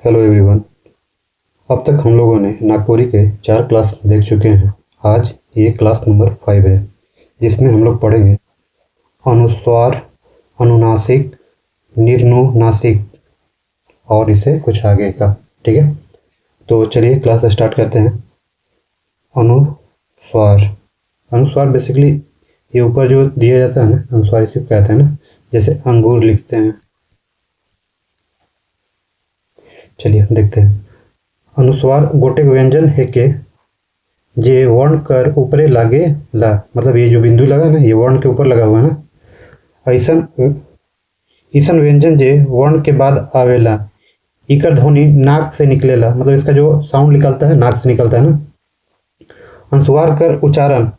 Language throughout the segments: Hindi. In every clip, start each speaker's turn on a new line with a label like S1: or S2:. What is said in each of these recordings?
S1: Hello everyone. अब तक हम लोगों ने नागपुरी के 4 क्लास देख चुके हैं। आज ये क्लास नंबर 5 है, जिसमें हम लोग पढ़ेंगे अनुस्वार, अनुनासिक, निर्नुनासिक और इससे कुछ आगे का। ठीक है, तो चलिए क्लास स्टार्ट करते हैं। अनुस्वार। अनुस्वार बेसिकली ये ऊपर जो दिया जाता है ना, अनुस्वार इसे कहते हैं ना, जैसे अंगूर लिखते हैं। चलिए देखते हैं। अनुस्वार गोटे व्यंजन है के जे वर्ण कर ऊपरे लागे ला, मतलब ये जो बिंदु लगा ना, ये वर्ण के ऊपर लगा हुआ है ना। ऐसन ईसन व्यंजन जे वर्ण के बाद आवेला, इकर ध्वनि नाक से निकलेला, मतलब इसका जो साउंड निकलता है नाक से निकलता है ना। अनुस्वार कर उच्चारण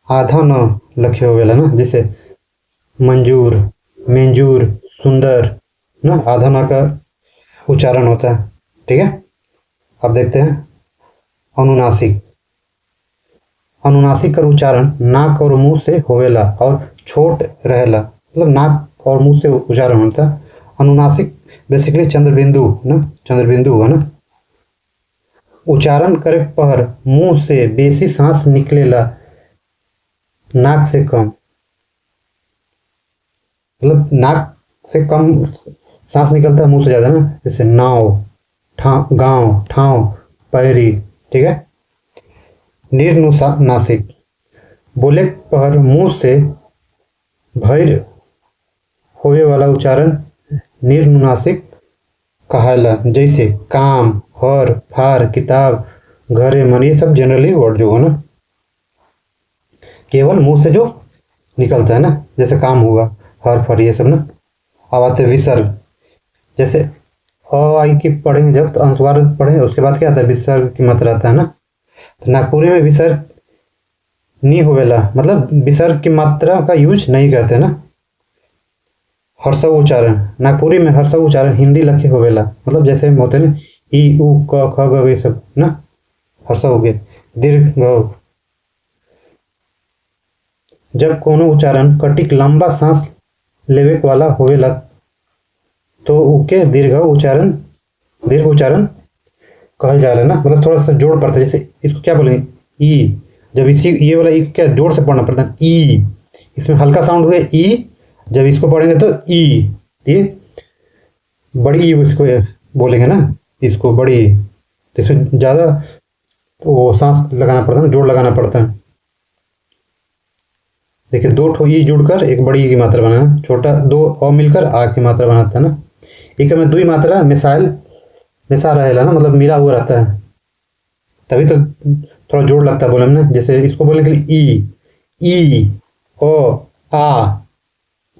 S1: आधा न लखे होवेला ना, जैसे मंजूर, मेंजूर, सुंदर ना, आधा न का उच्चारण होता है। ठीक है, अब देखते हैं अनुनासिक। अनुनासिक का उच्चारण नाक और मुंह से होवेला और छोट रहेला, मतलब नाक और मुंह से उच्चारण होता है। अनुनासिक बेसिकली चंद्रबिंदु ना, चंद्रबिंदु हुआ ना। उच्चारण करे पर मुंह से बेसी सांस निकलेला, नाक से कम, मतलब नाक से कम सांस निकलता है, मुंह से ज्यादा ना। जैसे नाव, गांव, ठाव, पैरी। ठीक है। निर्नुनासिक बोले पर मुंह से भैर होवे वाला उच्चारण निर्नुनासिक कहाला, जैसे काम, हर, फार, किताब, घरे, मन, ये सब जनरली वर्ड जो हो ना, केवल मुंह से जो निकलता है ना, जैसे काम हुआ, हर, फर, ये सब ना। अब आते विसर्ग। जैसे अ आई की पढ़ेंगे जब, तो अनुस्वार पढ़ेंगे, उसके बाद क्या आता है, विसर्ग की मात्रा आता है ना। तो नागपुरी में विसर्ग नहीं होवेला, मतलब विसर्ग की मात्रा का यूज नहीं करते ना। हर्षव उच्चारण नागपुरी में हर्षव उच्चारण हिंदी लखे होवेला, मतलब जैसे होते ना ई उ क ख ग ये सब ना, हर्षव हो गए। दीर्घ जब कोनो उच्चारण कटिक लंबा सांस लेवे वाला होवेला, तो उके दीर्घ उच्चारण कहल जाला ना, मतलब थोड़ा सा जोड़ पड़ता है। जैसे इसको क्या बोलेंगे, ई। जब इसी ये वाला ई क्या जोर से पढ़ना पड़ता है, ई। इसमें हल्का साउंड हुए ई, जब इसको पढ़ेंगे तो ई। ये बड़ी इसको बोलेंगे ना, इसको बड़ी। तो इसमें ज़्यादा वो सांस लगाना पड़ता है, जोड़ लगाना पड़ता है। देखिए, दो ठो ई जुड़कर एक बड़ी की मात्रा बनाना, छोटा दो अ मिलकर आ की मात्रा बनाता है ना। एक में दुई मात्रा मिसा रहेला ना, मतलब मिला हुआ रहता है, तभी तो थोड़ा जोड़ लगता है बोले में ना। जैसे इसको बोलने के लिए ई, ओ, आ,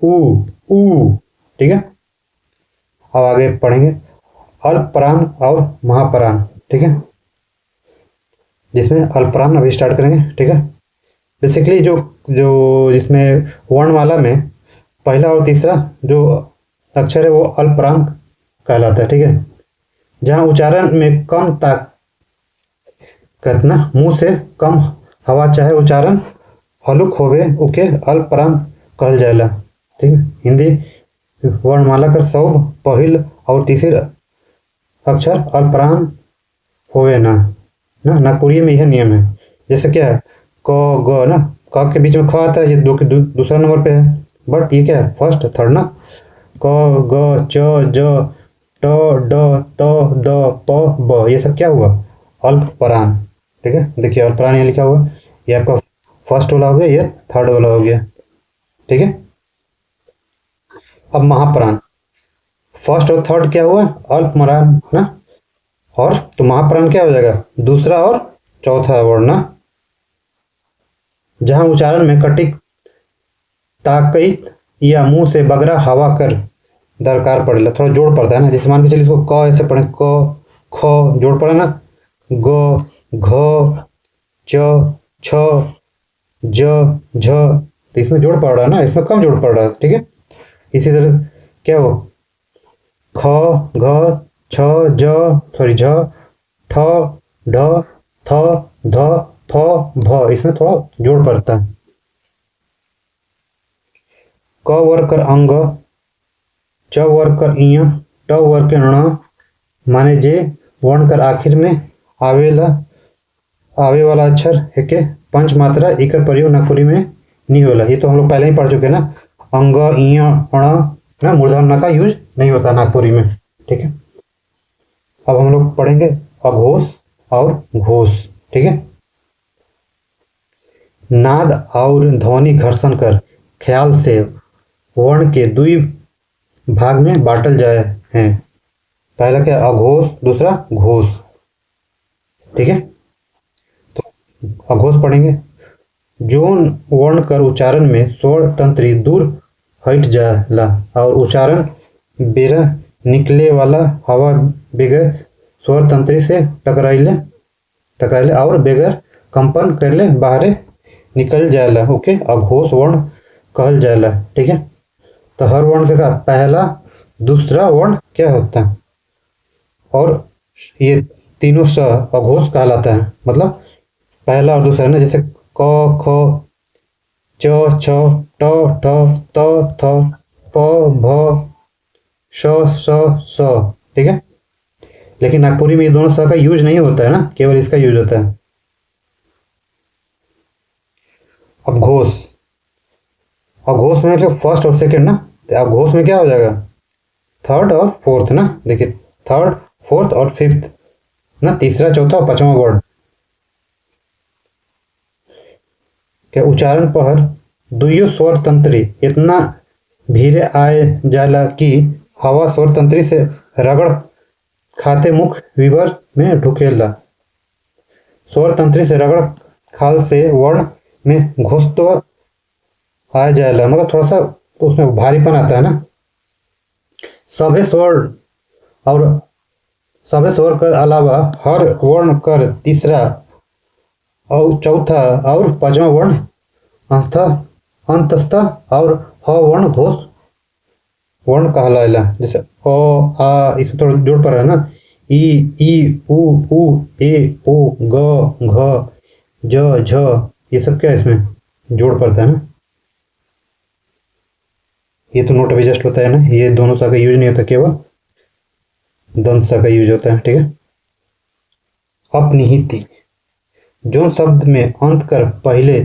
S1: उ, ऊ। ठीक है, अब आगे पढ़ेंगे अल्पप्राण और महाप्राण। ठीक है, जिसमें अल्पप्राण अभी स्टार्ट करेंगे। ठीक है, बेसिकली जो जो जिसमें वर्णमाला में पहला और तीसरा जो अक्षर है वो अल्पप्राण कहलाता है। ठीक है, जहाँ उच्चारण में कम ताकत ना, मुंह से कम हवा चाहे उच्चारण हलुक होवे, उके अल्पप्राण कहल जाएला। ठीक है, हिंदी वर्णमाला कर सब पहिल और तीसरे अक्षर अल्पप्राण होवे ना। नागपुरी में यह नियम है। जैसे क्या है, क ग ना, क के बीच में ख आता है, ये दूसरा नंबर पे है, बट ये क्या है, फर्स्ट थर्ड ना। क ग च ज ट ड त द प ब, ये सब क्या हुआ, अल्पप्राण। ठीक है, देखिए अल्पप्राण यहाँ लिखा हुआ, ये आपका फर्स्ट वाला हो गया, ये थर्ड वाला हो गया। ठीक है, अब महाप्राण। फर्स्ट और थर्ड क्या हुआ, अल्पप्राण ना, और तो महाप्राण क्या हो जाएगा, दूसरा और चौथा वर्ण ना। जहां उच्चारण में कटिक ताकइत या मुंह से बगरा हवा कर दरकार पड़ेगा, थोड़ा जोड़ पड़ता है ना। जैसे मान के चलिए इसको क ऐसे पढ़े, क ख जोड़ पड़ा ना, ग घ च छ ज झ, तो इसमें जोड़ पड़ रहा है ना, इसमें कम जोड़ पड़ रहा है। ठीक है, इसी तरह क्या हो, ख घ छ ज सॉरी झ ठ ढ थ ध फ भ, इसमें थोड़ा जोड़ पड़ता है। क वर्ग कर अंग, च वर्ग कर इ, ट वर्ग के ण, माने जे वर्ण कर आखिर में आवे वाला अक्षर है के पंच मात्रा इकर प्रयोग नागपुरी में नहीं होला। ये तो हम लोग पहले ही पढ़ चुके ना, अंग इ अण ना मूर्धन्य का यूज नहीं होता नागपुरी में। ठीक है, अब हम लोग पढ़ेंगे अघोष और घोष। ठीक है, नाद और ध्वनि घर्षण कर ख्याल से वर्ण के दुई भाग में बांटल जाए हैं। पहला क्या, अघोष, दूसरा घोष। ठीक है, तो अघोष पढ़ेंगे। जोन वर्ण कर उच्चारण में स्वर तंत्री दूर हट जाला और उच्चारण बेरा निकले वाला हवा बगैर स्वर तंत्री से टकराइले और बगैर कंपन करले बाहरे निकल जाला, ओके अघोष वर्ण कहल जाला। ठीक है, तो हर वर्ण का पहला दूसरा वर्ण क्या होता है, और ये तीनों स अघोष कहलाता है। मतलब पहला और दूसरा ना, जैसे क ख च छ ट ठ त थ प भ श स स। ठीक है, लेकिन नागपुरी में ये दोनों स का यूज नहीं होता है ना, केवल इसका यूज होता है। अब घोष, अघोष में मतलब फर्स्ट और सेकंड ना, तो अब घोष में क्या हो जाएगा, थर्ड और फोर्थ ना। देखिए थर्ड, फोर्थ और फिफ्थ ना, तीसरा, चौथा और पांचवा वर्ड। क्या उच्चारण पर दुइयो स्वर तंत्री इतना भीरे आए जाला कि हवा स्वर तंत्री से रगड़ खाते मुख विवर में ढुकेला। स्वर तंत्री से रगड़ खाल से वर्ण में घुसतो आ जाएला, मतलब थोड़ा सा उसमें भारीपन आता है ना। सभे स्वर कर अलावा हर वर्ण कर तीसरा और चौथा और पांचवा वर्ण अंतस्थ और ह वर्ण घोष वर्ण कहलाएला। जैसे अ आ, इसमें थोड़ा जोड़ पर है ना, ई उ ए ओ ग घ ज झ, ये सब क्या इसमें जोड़ पड़ता है ना। ये तो नोट एडजस्ट होता है ना, ये दोनों सा का यूज नहीं होता, केवल दंत सा का यूज होता है। ठीक है, अपनिहिति, जो शब्द में अंत कर पहले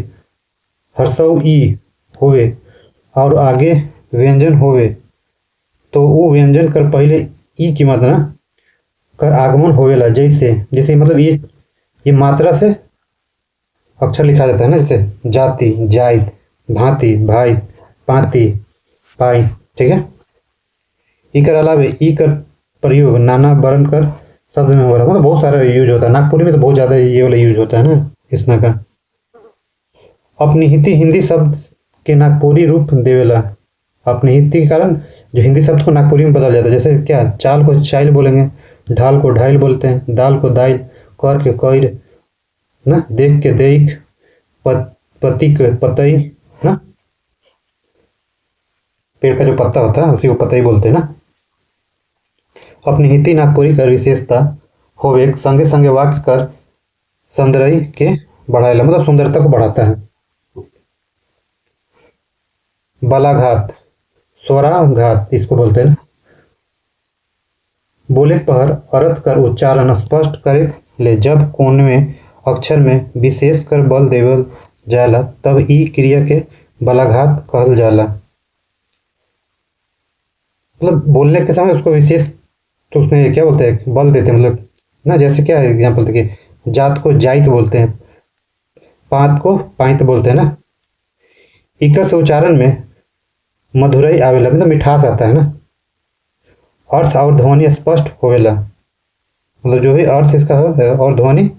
S1: हर्षऊ ई होवे और आगे व्यंजन होवे, तो वो व्यंजन कर पहले ई की मात्रा कर आगमन होवेला। जैसे मतलब ये मात्रा से अक्षर लिखा जाता है ना, जैसे जाति, जाइत, भांति, भाइत, पाति, पाई। ठीक है, ई कर अलावे ई कर प्रयोग नाना वर्ण कर शब्द में हो रहा है, मतलब बहुत सारा यूज होता है। नागपुरी में तो बहुत ज्यादा ये वाला यूज होता है ना इसना का। अपनिहिति हिंदी शब्द के नागपुरी रूप देवेला। अपनिहिति के कारण जो हिंदी शब्द को नागपुरी में बदल जाता है। जैसे क्या, चाल को चाइल बोलेंगे, ढाल को ढाइल बोलते हैं, दाल को दाइल, कर के कैर ना, देख के देख, पति के पतई ना, पेड़ का जो पत्ता होता है उसी को पतई बोलते हैं ना। अपनिहिति नागपुरी कर विशेषता होवे, संगे संगे वाक्य कर सौंदर्य के बढ़ाएला, मतलब सुंदरता को बढ़ाता है। बलाघात, स्वराघात इसको बोलते हैं ना। बोले पर अर्थ कर उच्चारण स्पष्ट करे ले, जब कोन में अक्षर में विशेष कर बल देवल जाला तब ई क्रिया के बलाघात कहल जाला। मतलब बोलने के समय उसको विशेष, तो उसमें क्या बोलते हैं, बल देते हैं, मतलब ना। जैसे क्या एग्जाम्पल देखिए, जात को जाइत बोलते हैं, पात को पाइत बोलते हैं ना। इकर से उच्चारण में मधुरई आवेला, मतलब मिठास आता है ना। अर्थ और ध्वनि स्पष्ट होवेला, मतलब जो भी अर्थ इसका है और ध्वनि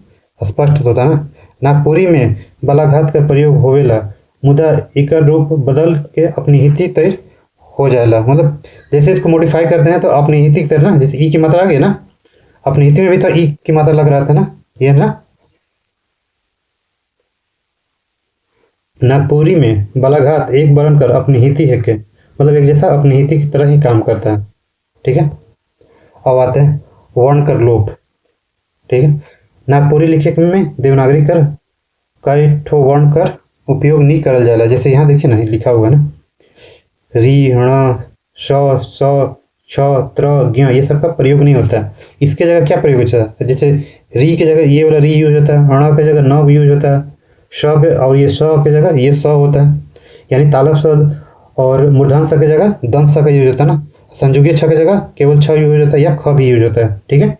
S1: स्पष्ट होता है ना। नागपुरी में बलाघात का प्रयोग होवेला, मुदा इकर रूप बदल के अपनिहिति तय हो जाएला। मतलब जैसे इसको मॉडिफाई करते हैं तो अपनिहिति की तरह ना, जैसे ई की मात्रा आ गई ना, अपनिहिति में भी तो ई की मात्रा लग रहा था ना, ये ना। नागपुरी में बलाघात एक वर्ण कर अपनिहिति है के, मतलब एक जैसा अपनिहिति की तरह ही काम करता है। ठीक है, अब आते हैं वर्ण कर लोप। ठीक है, नागपुरी लिखे में देवनागरी कर कई ठो वर्ण कर उपयोग नहीं करल जाला। जैसे यहाँ देखिए ना लिखा हुआ ना, री ण श स छ, त्र, ज्ञ ये सब का प्रयोग नहीं होता है। इसके जगह क्या प्रयोग होता है? जैसे री की जगह ये वाला री यूज होता है, अण की जगह न यूज होता है, और ये स की जगह ये स होता है। यानी तालव स और मूर्धन स की जगह दंत स का यूज होता है ना। संयुगीय छ की जगह केवल छ यूज होता है या ख भी यूज होता है। ठीक है।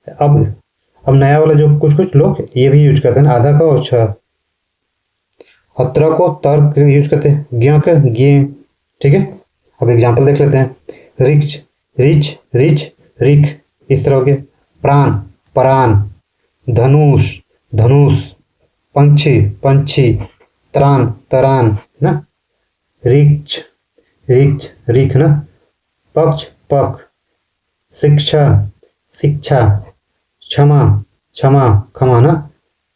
S1: अब नया वाला जो कुछ कुछ लोग ये भी यूज करते हैं, आधा का और छ। अत्र को तर यूज करते हैं, ज्ञ का ज्ञ। ठीक है। अब एग्जाम्पल देख लेते हैं। रिच, रिच, रिच, रिख, इस तरह के। प्राण, परान, धनुष, धनुष, पंछी, पंछी, त्राण, तरान ना। रिच, रिच, रिख ना। पक्ष, पक, शिक्षा, शिक्षा, क्षमा, क्षमा, क्षमा ना।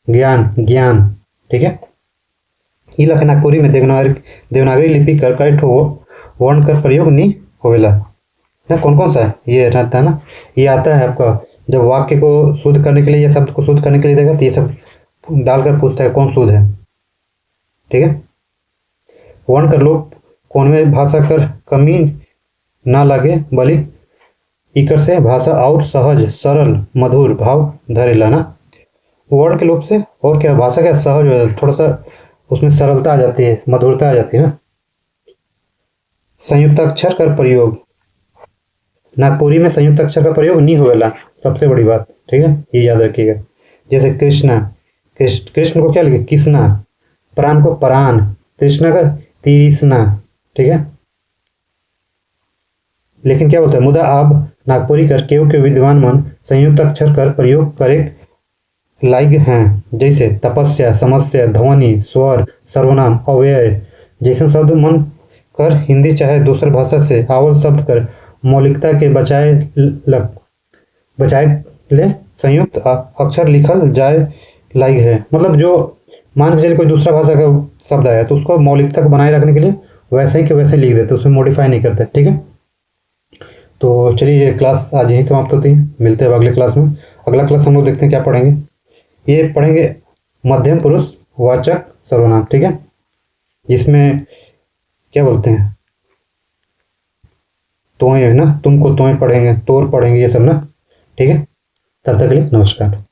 S1: ज्ञान, ज्ञान। ठीक है। ई लख नागपुरी में देवनागरी लिपि कर कई ठो वर्ण कर प्रयोग नहीं होवेला ना। कौन कौन सा है ये रहता है ना। ये आता है आपका जब वाक्य को शुद्ध करने के लिए या शब्द को शुद्ध करने के लिए देगा तो ये सब डालकर पूछता है कौन शुद्ध है। ठीक है। वर्ण कर लोग कौन में भाषा कर कमी ना लगे, बल्कि इकर से भाषा और सहज, सरल, मधुर भाव धरेला ना। वर्ण के लोप से और क्या भाषा क्या सहज हो जाता है, थोड़ा सा उसमें सरलता आ जाती है, मधुरता आ जाती है ना। संयुक्त अक्षर कर प्रयोग, नागपुरी में संयुक्त अक्षर का प्रयोग नहीं होवेला, सबसे बड़ी बात। ठीक है, ये याद रखिएगा। जैसे कृष्णा, कृष्ण को क्या लिखे? कृष्णा। प्राण को परान, कृष्णा का तृष्णा। ठीक है। लेकिन क्या बोलते हैं, मुदा अब नागपुरी कर केव के विद्वान मन संयुक्त अक्षर कर प्रयोग करे लायक हैं, जैसे तपस्या, समस्या, ध्वनि, स्वर, सर्वनाम, अव्यय जैसे शब्द मन कर हिंदी चाहे दूसरे भाषा से आवल शब्द कर मौलिकता के बचाए ले संयुक्त अक्षर लिखल जाए लायक है। मतलब जो मान के चलिए कोई दूसरा भाषा का शब्द आया तो उसको मौलिकता को बनाए रखने के लिए वैसे ही के वैसे लिख देते, उसमें मॉडिफाई नहीं करते। ठीक है। तो चलिए ये क्लास आज यहीं समाप्त होती है, मिलते हैं अगले क्लास में। अगला क्लास हम लोग देखते हैं क्या पढ़ेंगे। ये पढ़ेंगे मध्यम पुरुष वाचक सर्वनाम। ठीक है। जिसमें क्या बोलते हैं, तोय है ना, तुमको तोय पढ़ेंगे, तोर पढ़ेंगे, ये सब ना। ठीक है। तब तक के लिए नमस्कार।